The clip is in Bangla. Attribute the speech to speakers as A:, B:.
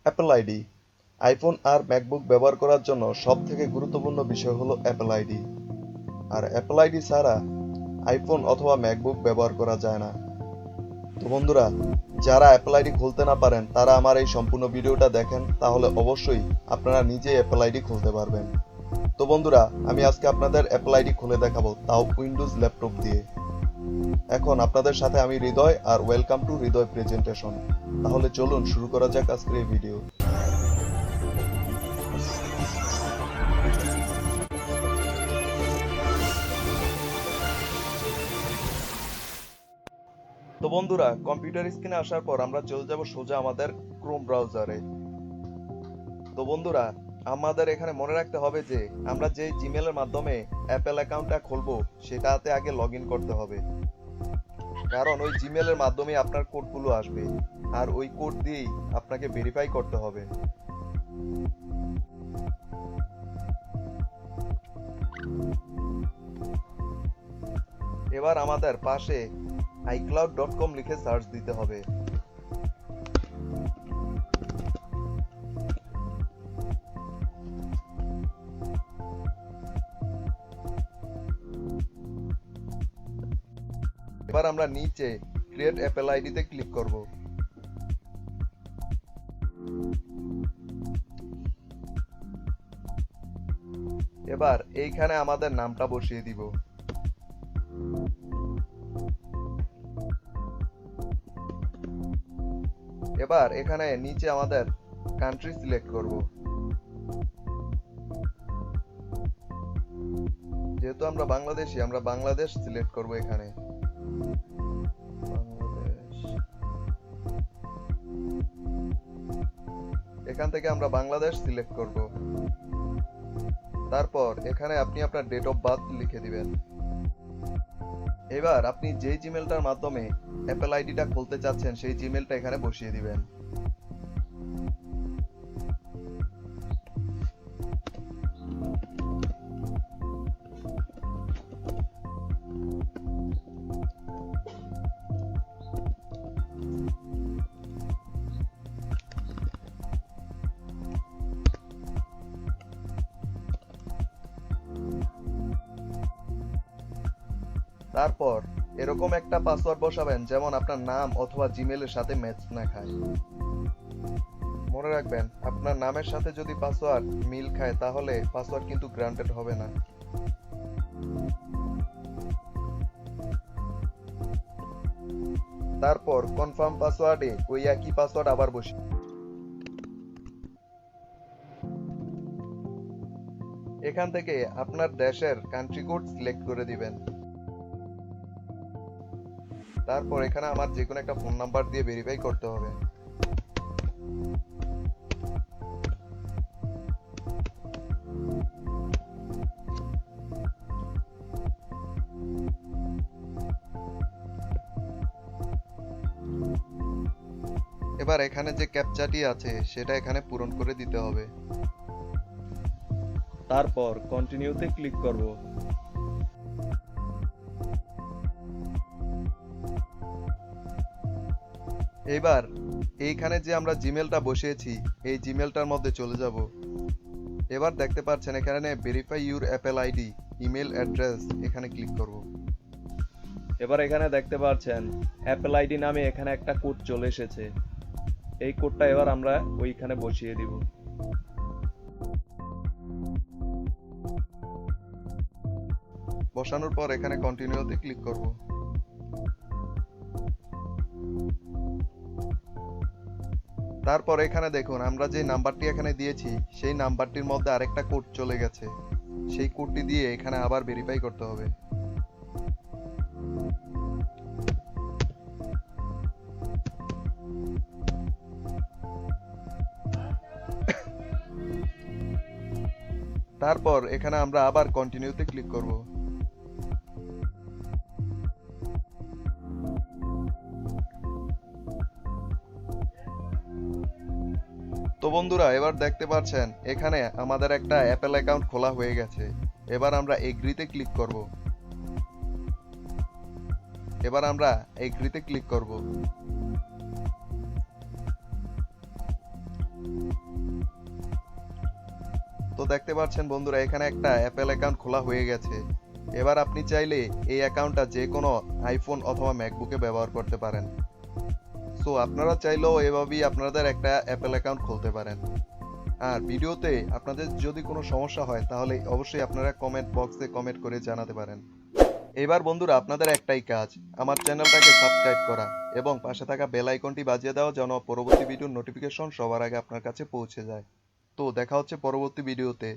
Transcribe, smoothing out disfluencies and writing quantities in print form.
A: Apple ID. আইফোন আর ম্যাকবুক ব্যবহার করার জন্য সবথেকে গুরুত্বপূর্ণ বিষয় হলো অ্যাপল আইডি। আর অ্যাপল আইডি ছাড়া আইফোন অথবা ম্যাকবুক ব্যবহার করা যায় না। তো বন্ধুরা, যারা অ্যাপল আইডি খুলতে না পারেন তারা আমার এই সম্পূর্ণ ভিডিওটা দেখেন, তাহলে অবশ্যই আপনারা নিজেই অ্যাপল আইডি খুলতে পারবেন। তো বন্ধুরা, আমি আজকে আপনাদের অ্যাপল আইডি খুলে দেখাবো, তাও উইন্ডোজ ল্যাপটপ দিয়ে। এখন আপনাদের সাথে আমি হৃদয়, আর ওয়েলকাম টু হৃদয় প্রেজেন্টেশন। তাহলে চলুন শুরু করা যাক আজকের এই ভিডিও। তো বন্ধুরা, কম্পিউটার স্ক্রিনে আসার পর আমরা চলে যাব সোজা আমাদের ক্রোম ব্রাউজারে। তো বন্ধুরা, আমাদের এখানে মনে রাখতে হবে যে আমরা যে জিমেলের মাধ্যমে অ্যাপেল অ্যাকাউন্টটা খুলবো সেটাতে আগে লগ ইন করতে হবে, কারণ ওই জিমেলের মাধ্যমে আপনার কোডগুলো আসবে, আর ওই কোড দিয়েই আপনাকে ভেরিফাই করতে হবে। এবার আমাদের পাশে iCloud.com লিখে সার্চ দিতে হবে। এবার আমরা নিচে ক্রিয়েট অ্যাপেল আইডিতে ক্লিক করব। এবার এইখানে আমাদের নামটা বসিয়ে দিব। এবার এখানে নিচে আমাদের কান্ট্রি সিলেক্ট করব। যেহেতু আমরা বাংলাদেশী, আমরা বাংলাদেশ সিলেক্ট করব। এখানে বাংলাদেশ, এখান থেকে আমরা বাংলাদেশ সিলেক্ট করব। তারপর এখানে আপনি আপনার ডেট অফ বার্থ লিখে দিবেন। এবার আপনি যেই জিমেলটার মাধ্যমে অ্যাপল আইডিটা খুলতে চাচ্ছেন সেই জিমেলটা এখানে বসিয়ে দিবেন। তারপর এরকম একটা পাসওয়ার্ড বসাবেন যেমন আপনার নাম অথবা জিমেলের সাথে ম্যাচ না খায়। মনে রাখবেন, আপনার নামের সাথে যদি পাসওয়ার্ড মিল খায় তাহলে পাসওয়ার্ড কিন্তু গ্রান্টেড হবে না। তারপর কনফার্ম পাসওয়ার্ডে ওই একই পাসওয়ার্ড আবার বসি। এখান থেকে আপনার দেশের কান্ট্রি কোড সিলেক্ট করে দিবেন। তারপর এখানে আমার যে কোনো একটা ফোন নাম্বার দিয়ে ভেরিফাই করতে হবে। এবার এখানে যে ক্যাপচাটি আছে সেটা এখানে পূরণ করে দিতে হবে। তারপর কন্টিনিউতে ক্লিক করব। এবার এইখানে যে আমরা জিমেলটা বসিয়েছি এই জিমেলটার মধ্যে চলে যাব। এবার দেখতে পাচ্ছেন এখানে verify your Apple ID email address, এখানে ক্লিক করব। এবার এখানে দেখতে পাচ্ছেন অ্যাপল আইডি নামে এখানে একটা কোড চলে এসেছে। এই কোডটা এবার আমরা ওইখানে বসিয়ে দিব। বসানোর পর এখানে কন্টিনিউতে ক্লিক করব। তারপর এখানে দেখুন আমরা যে নাম্বারটি এখানে দিয়েছি সেই নাম্বারটির মধ্যে আরেকটা কোড চলে গেছে। সেই কোডটি দিয়ে এখানে আবার ভেরিফাই করতে হবে। তারপর এখানে আমরা আবার কন্টিনিউতে ক্লিক করব। তো বন্ধুরা, এবার দেখতে পাচ্ছেন এখানে আমাদের একটা অ্যাপল অ্যাকাউন্ট খোলা হয়ে গেছে। এবার আমরা এগ্রিতে ক্লিক করব। এবার আমরা এগ্রিতে ক্লিক করব। তো দেখতে পাচ্ছেন বন্ধুরা, এখানে একটা অ্যাপেল অ্যাকাউন্ট খোলা হয়ে গেছে। এবার আপনি চাইলে এই অ্যাকাউন্টটা যে কোনো আইফোন অথবা ম্যাকবুকে ব্যবহার করতে পারেন। সো আপনারা চাইলেও এভাবেই আপনাদের একটা অ্যাপেল অ্যাকাউন্ট খুলতে পারেন। আর ভিডিওতে আপনাদের যদি কোনো সমস্যা হয় তাহলে অবশ্যই আপনারা কমেন্ট বক্সে কমেন্ট করে জানাতে পারেন। এবার বন্ধুরা, আপনাদের একটাই কাজ, আমার চ্যানেলটাকে সাবস্ক্রাইব করা এবং পাশে থাকা বেল আইকনটি বাজিয়ে দেওয়া যেন পরবর্তী ভিডিওর নোটিফিকেশন সবার আগে আপনার কাছে পৌঁছে যায়। তো দেখা হচ্ছে পরবর্তী ভিডিওতে।